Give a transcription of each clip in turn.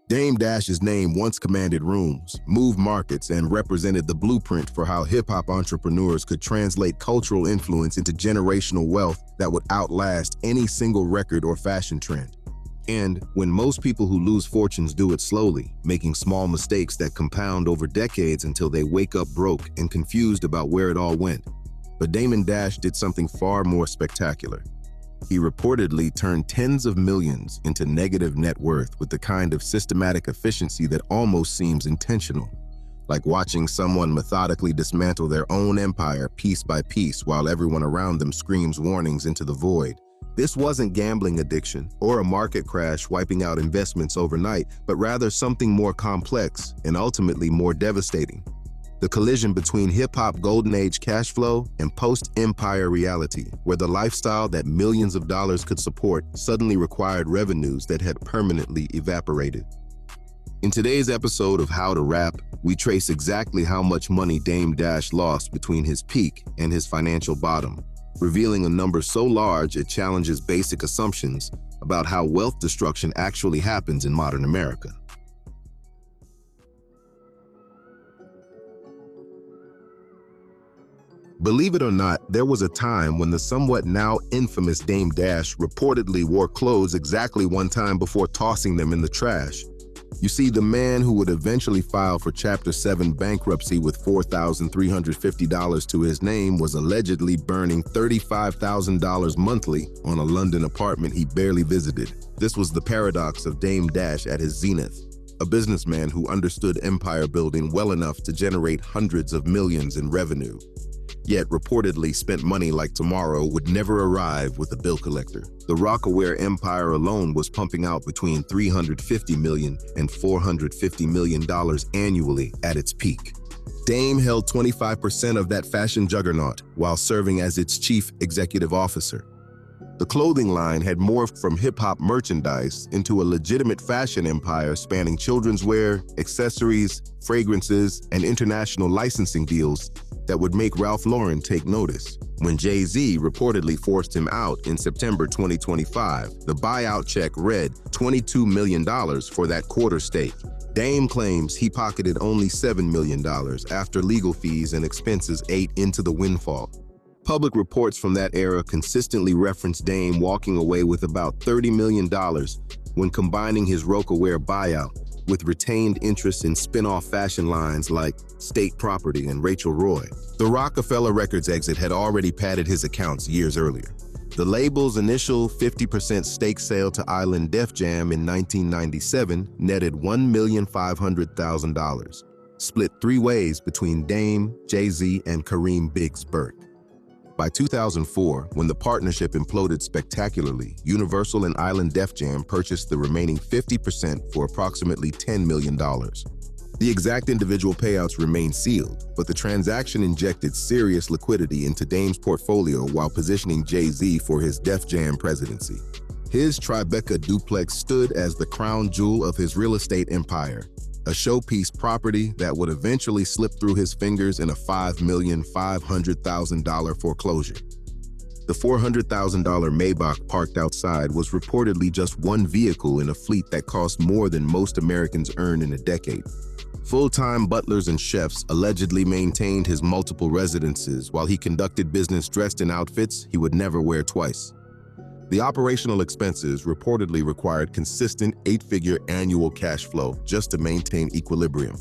Dame Dash's name once commanded rooms, moved markets, and represented the blueprint for how hip-hop entrepreneurs could translate cultural influence into generational wealth that would outlast any single record or fashion trend. And when most people who lose fortunes do it slowly, making small mistakes that compound over decades until they wake up broke and confused about where it all went. But Damon Dash did something far more spectacular. He reportedly turned tens of millions into negative net worth with the kind of systematic efficiency that almost seems intentional, like watching someone methodically dismantle their own empire piece by piece while everyone around them screams warnings into the void. This wasn't gambling addiction or a market crash wiping out investments overnight, but rather something more complex and ultimately more devastating. The collision between hip-hop golden age cash flow and post-empire reality, where the lifestyle that millions of dollars could support suddenly required revenues that had permanently evaporated. In today's episode of How to Rap, we trace exactly how much money Dame Dash lost between his peak and his financial bottom, revealing a number so large it challenges basic assumptions about how wealth destruction actually happens in modern America. Believe it or not, there was a time when the somewhat now infamous Dame Dash reportedly wore clothes exactly one time before tossing them in the trash. You see, the man who would eventually file for Chapter 7 bankruptcy with $4,350 to his name was allegedly burning $35,000 monthly on a London apartment he barely visited. This was the paradox of Dame Dash at his zenith, a businessman who understood empire building well enough to generate hundreds of millions in revenue, yet reportedly spent money like tomorrow would never arrive with a bill collector. The roc-a-fella empire alone was pumping out between $350 million and $450 million annually at its peak. Dame held 25% of that fashion juggernaut while serving as its chief executive officer. The clothing line had morphed from hip-hop merchandise into a legitimate fashion empire spanning children's wear, accessories, fragrances, and international licensing deals that would make Ralph Lauren take notice. When Jay-Z reportedly forced him out in September 2025, the buyout check read $22 million for that quarter stake. Dame claims he pocketed only $7 million after legal fees and expenses ate into the windfall. Public reports from that era consistently reference Dame walking away with about $30 million when combining his roc-a-fella buyout with retained interest in spin-off fashion lines like State Property and Rachel Roy. The roc-a-fella Records exit had already padded his accounts years earlier. The label's initial 50% stake sale to Island Def Jam in 1997 netted $1,500,000, split three ways between Dame, Jay-Z, and Kareem Biggs Burke. By 2004, when the partnership imploded spectacularly, Universal and Island Def Jam purchased the remaining 50% for approximately $10 million. The exact individual payouts remain sealed, but the transaction injected serious liquidity into Dame's portfolio while positioning Jay-Z for his Def Jam presidency. His Tribeca duplex stood as the crown jewel of his real estate empire, a showpiece property that would eventually slip through his fingers in a $5,500,000 foreclosure. The $400,000 Maybach parked outside was reportedly just one vehicle in a fleet that cost more than most Americans earn in a decade. Full-time butlers and chefs allegedly maintained his multiple residences while he conducted business dressed in outfits he would never wear twice. The operational expenses reportedly required consistent eight-figure annual cash flow just to maintain equilibrium.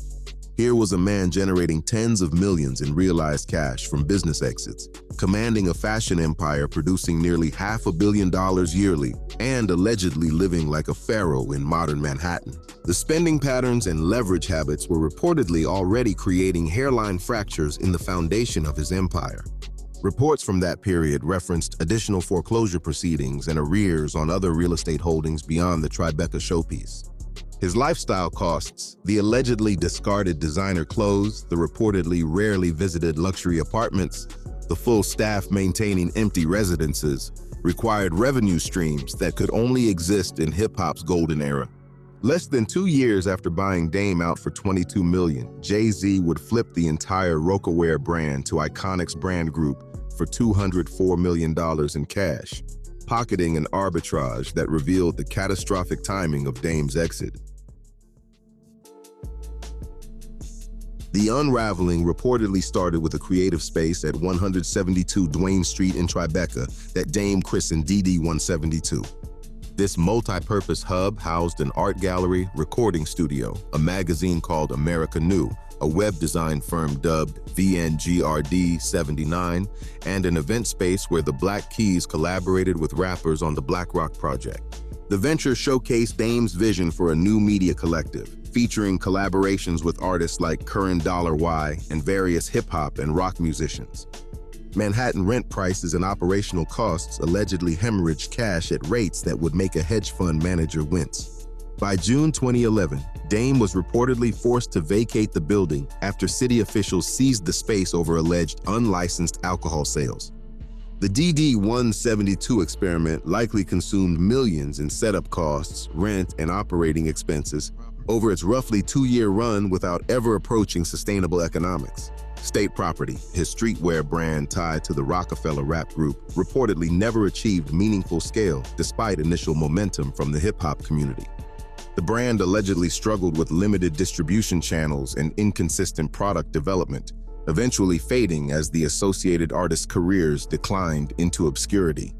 Here was a man generating tens of millions in realized cash from business exits, commanding a fashion empire producing nearly $500 million yearly, and allegedly living like a pharaoh in modern Manhattan. The spending patterns and leverage habits were reportedly already creating hairline fractures in the foundation of his empire. Reports from that period referenced additional foreclosure proceedings and arrears on other real estate holdings beyond the Tribeca showpiece. His lifestyle costs, the allegedly discarded designer clothes, the reportedly rarely visited luxury apartments, the full staff maintaining empty residences, required revenue streams that could only exist in hip-hop's golden era. Less than 2 years after buying Dame out for $22 million, Jay-Z would flip the entire roc-a-fella brand to Iconic's brand group for $204 million in cash, pocketing an arbitrage that revealed the catastrophic timing of Dame's exit. The unraveling reportedly started with a creative space at 172 Duane Street in Tribeca that Dame christened DD172. This multi-purpose hub housed an art gallery, recording studio, a magazine called America New, a web design firm dubbed VNGRD79, and an event space where the Black Keys collaborated with rappers on the Black Rock project. The venture showcased Dame's vision for a new media collective, featuring collaborations with artists like Curran Dollar Y and various hip-hop and rock musicians. Manhattan rent prices and operational costs allegedly hemorrhaged cash at rates that would make a hedge fund manager wince. By June 2011, Dame was reportedly forced to vacate the building after city officials seized the space over alleged unlicensed alcohol sales. The DD172 experiment likely consumed millions in setup costs, rent, and operating expenses over its roughly 2-year run without ever approaching sustainable economics. State Property, his streetwear brand tied to the Roc-a-fella rap group, reportedly never achieved meaningful scale despite initial momentum from the hip-hop community. The brand allegedly struggled with limited distribution channels and inconsistent product development, eventually fading as the associated artists' careers declined into obscurity.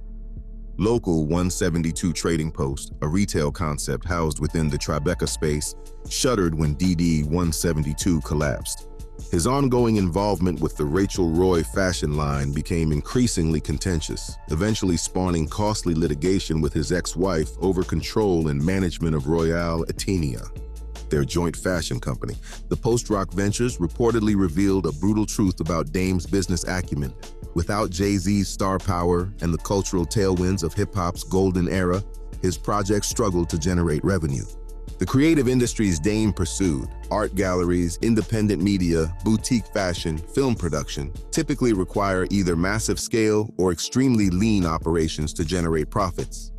Local 172 Trading Post, a retail concept housed within the Tribeca space, shuttered when DD172 collapsed. His ongoing involvement with the Rachel Roy fashion line became increasingly contentious, eventually spawning costly litigation with his ex-wife over control and management of Royale Atenia, their joint fashion company. The post-rock ventures reportedly revealed a brutal truth about Dame's business acumen. Without Jay-Z's star power and the cultural tailwinds of hip-hop's golden era, his projects struggled to generate revenue. The creative industries Dame pursued, art galleries, independent media, boutique fashion, film production, typically require either massive scale or extremely lean operations to generate profits.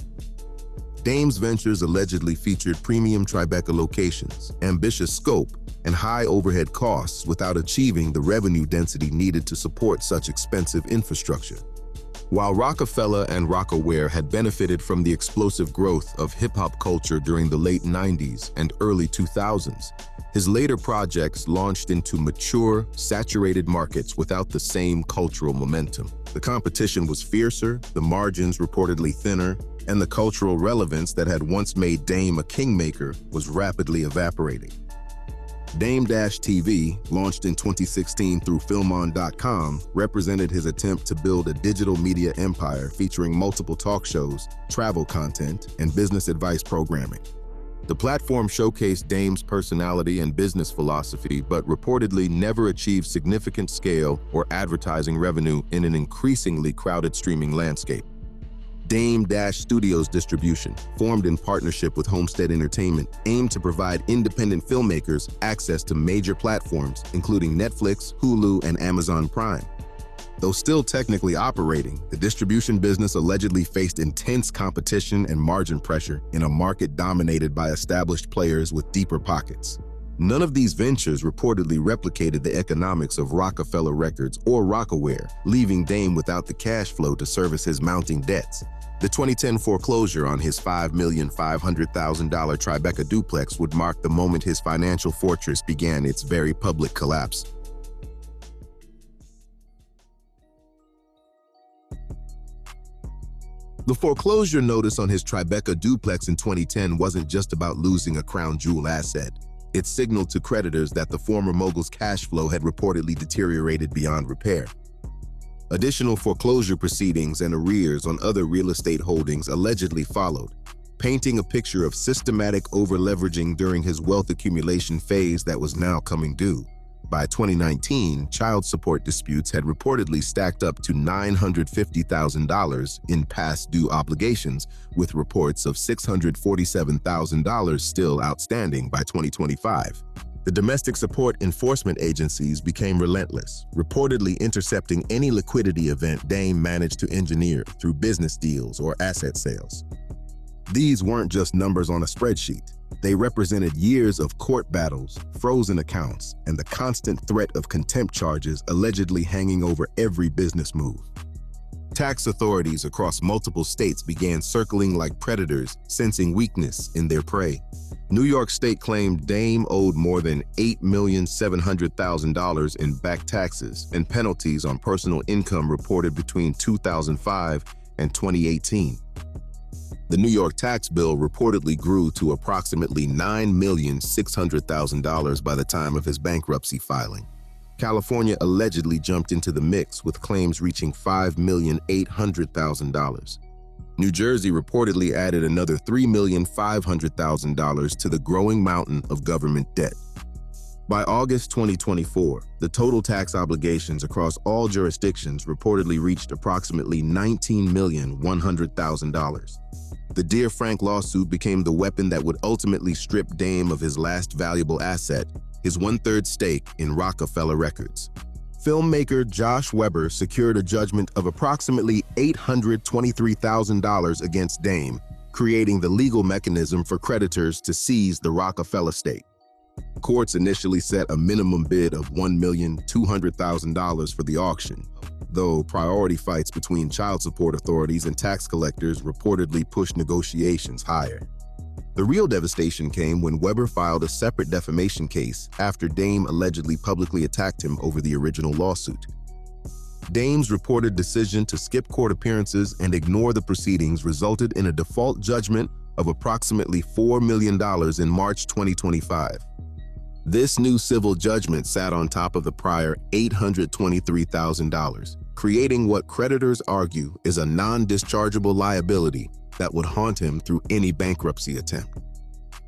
Dame's ventures allegedly featured premium Tribeca locations, ambitious scope, and high overhead costs without achieving the revenue density needed to support such expensive infrastructure. While Roc-a-fella and Roc-a-wear had benefited from the explosive growth of hip-hop culture during the late 90s and early 2000s, his later projects launched into mature, saturated markets without the same cultural momentum. The competition was fiercer, the margins reportedly thinner, and the cultural relevance that had once made Dame a kingmaker was rapidly evaporating. Damon Dash TV, launched in 2016 through Filmon.com, represented his attempt to build a digital media empire featuring multiple talk shows, travel content, and business advice programming. The platform showcased Dame's personality and business philosophy, but reportedly never achieved significant scale or advertising revenue in an increasingly crowded streaming landscape. Damon Dash Studios Distribution, formed in partnership with Homestead Entertainment, aimed to provide independent filmmakers access to major platforms, including Netflix, Hulu, and Amazon Prime. Though still technically operating, the distribution business allegedly faced intense competition and margin pressure in a market dominated by established players with deeper pockets. None of these ventures reportedly replicated the economics of Roc-a-fella Records or Roc-a-wear, leaving Dame without the cash flow to service his mounting debts. The 2010 foreclosure on his $5,500,000 Tribeca duplex would mark the moment his financial fortress began its very public collapse. The foreclosure notice on his Tribeca duplex in 2010 wasn't just about losing a crown jewel asset. It signaled to creditors that the former mogul's cash flow had reportedly deteriorated beyond repair. Additional foreclosure proceedings and arrears on other real estate holdings allegedly followed, painting a picture of systematic over-leveraging during his wealth accumulation phase that was now coming due. By 2019, child support disputes had reportedly stacked up to $950,000 in past due obligations, with reports of $647,000 still outstanding by 2025. The domestic support enforcement agencies became relentless, reportedly intercepting any liquidity event Dame managed to engineer through business deals or asset sales. These weren't just numbers on a spreadsheet. They represented years of court battles, frozen accounts, and the constant threat of contempt charges allegedly hanging over every business move. Tax authorities across multiple states began circling like predators, sensing weakness in their prey. New York State claimed Dame owed more than $8,700,000 in back taxes and penalties on personal income reported between 2005 and 2018. The New York tax bill reportedly grew to approximately $9,600,000 by the time of his bankruptcy filing. California allegedly jumped into the mix with claims reaching $5,800,000. New Jersey reportedly added another $3,500,000 to the growing mountain of government debt. By August 2024, the total tax obligations across all jurisdictions reportedly reached approximately $19,100,000. The Dear Frank lawsuit became the weapon that would ultimately strip Dame of his last valuable asset, his one-third stake in Roc-a-fella Records. Filmmaker Josh Weber secured a judgment of approximately $823,000 against Dame, creating the legal mechanism for creditors to seize the Roc-a-fella stake. Courts initially set a minimum bid of $1,200,000 for the auction, though priority fights between child support authorities and tax collectors reportedly pushed negotiations higher. The real devastation came when Weber filed a separate defamation case after Dame allegedly publicly attacked him over the original lawsuit. Dame's reported decision to skip court appearances and ignore the proceedings resulted in a default judgment of approximately $4 million in March 2025. This new civil judgment sat on top of the prior $823,000, creating what creditors argue is a non-dischargeable liability that would haunt him through any bankruptcy attempt.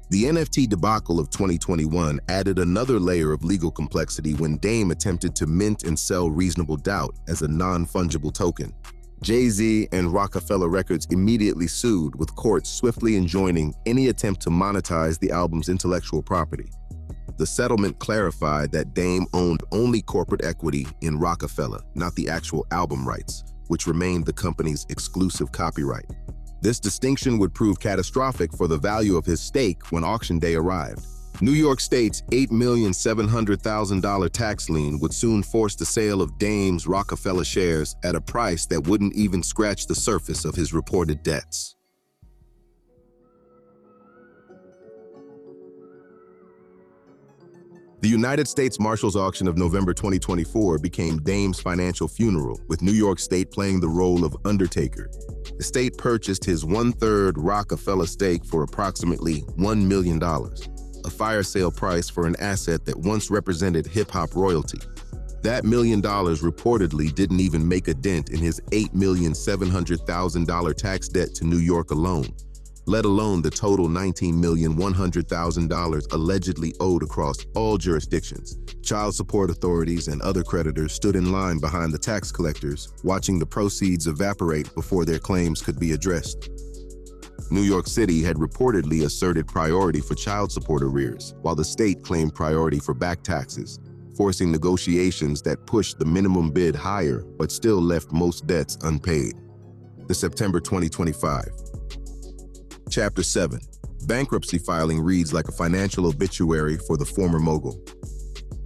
The NFT debacle of 2021 added another layer of legal complexity when Dame attempted to mint and sell Reasonable Doubt as a non-fungible token. Jay-Z and Roc-a-fella Records immediately sued, with courts swiftly enjoining any attempt to monetize the album's intellectual property. The settlement clarified that Dame owned only corporate equity in Roc-a-fella, not the actual album rights, which remained the company's exclusive copyright. This distinction would prove catastrophic for the value of his stake when auction day arrived. New York State's $8,700,000 tax lien would soon force the sale of Dame's Roc-a-fella shares at a price that wouldn't even scratch the surface of his reported debts. The United States Marshals auction of November 2024 became Dame's financial funeral, with New York State playing the role of undertaker. The state purchased his one-third Roc-a-fella stake for approximately $1 million, a fire sale price for an asset that once represented hip-hop royalty. That $1 million reportedly didn't even make a dent in his $8,700,000 tax debt to New York alone, let alone the total $19,100,000 allegedly owed across all jurisdictions. Child support authorities and other creditors stood in line behind the tax collectors, watching the proceeds evaporate before their claims could be addressed. New York City had reportedly asserted priority for child support arrears, while the state claimed priority for back taxes, forcing negotiations that pushed the minimum bid higher but still left most debts unpaid. The September 2025. Chapter 7. Bankruptcy filing reads like a financial obituary for the former mogul.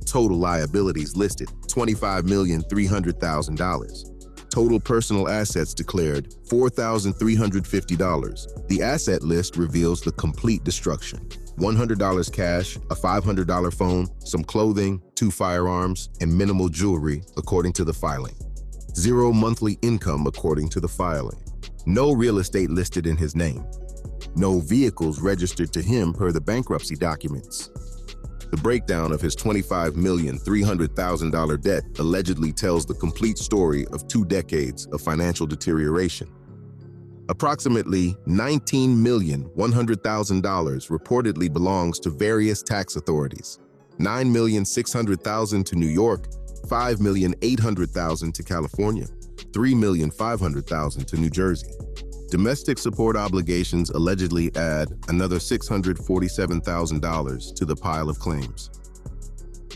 Total liabilities listed, $25,300,000. Total personal assets declared, $4,350. The asset list reveals the complete destruction. $100 cash, a $500 phone, some clothing, 2 firearms, and minimal jewelry, according to the filing. 0 monthly income, according to the filing. No real estate listed in his name. No vehicles registered to him per the bankruptcy documents. The breakdown of his $25,300,000 debt allegedly tells the complete story of 2 decades of financial deterioration. Approximately $19,100,000 reportedly belongs to various tax authorities. $9,600,000 to New York, $5,800,000 to California, $3,500,000 to New Jersey. Domestic support obligations allegedly add another $647,000 to the pile of claims.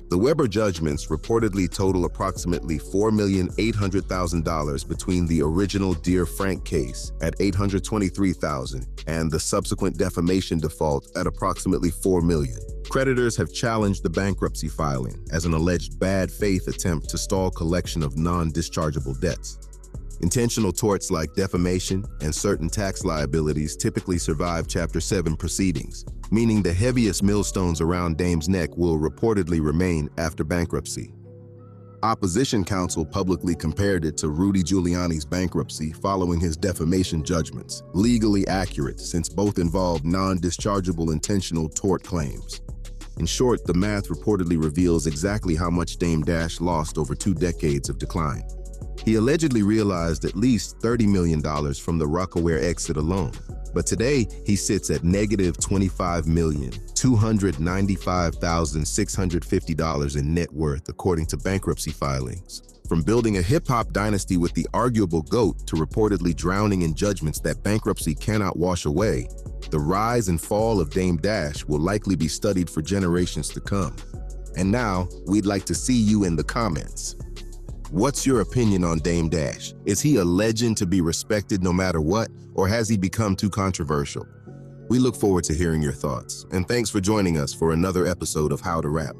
The Weber judgments reportedly total approximately $4,800,000 between the original Dear Frank case at $823,000 and the subsequent defamation default at approximately $4 million. Creditors have challenged the bankruptcy filing as an alleged bad faith attempt to stall collection of non-dischargeable debts. Intentional torts like defamation and certain tax liabilities typically survive Chapter 7 proceedings, meaning the heaviest millstones around Dame's neck will reportedly remain after bankruptcy. Opposition counsel publicly compared it to Rudy Giuliani's bankruptcy following his defamation judgments, legally accurate since both involved non-dischargeable intentional tort claims. In short, the math reportedly reveals exactly how much Dame Dash lost over 2 decades of decline. He allegedly realized at least $30 million from the roc-a-fella exit alone, but today he sits at negative $25,295,650 in net worth, according to bankruptcy filings. From building a hip-hop dynasty with the arguable GOAT to reportedly drowning in judgments that bankruptcy cannot wash away, the rise and fall of Dame Dash will likely be studied for generations to come. And now, we'd like to see you in the comments. What's your opinion on Dame Dash? Is he a legend to be respected no matter what, or has he become too controversial? We look forward to hearing your thoughts, and thanks for joining us for another episode of How to Rap.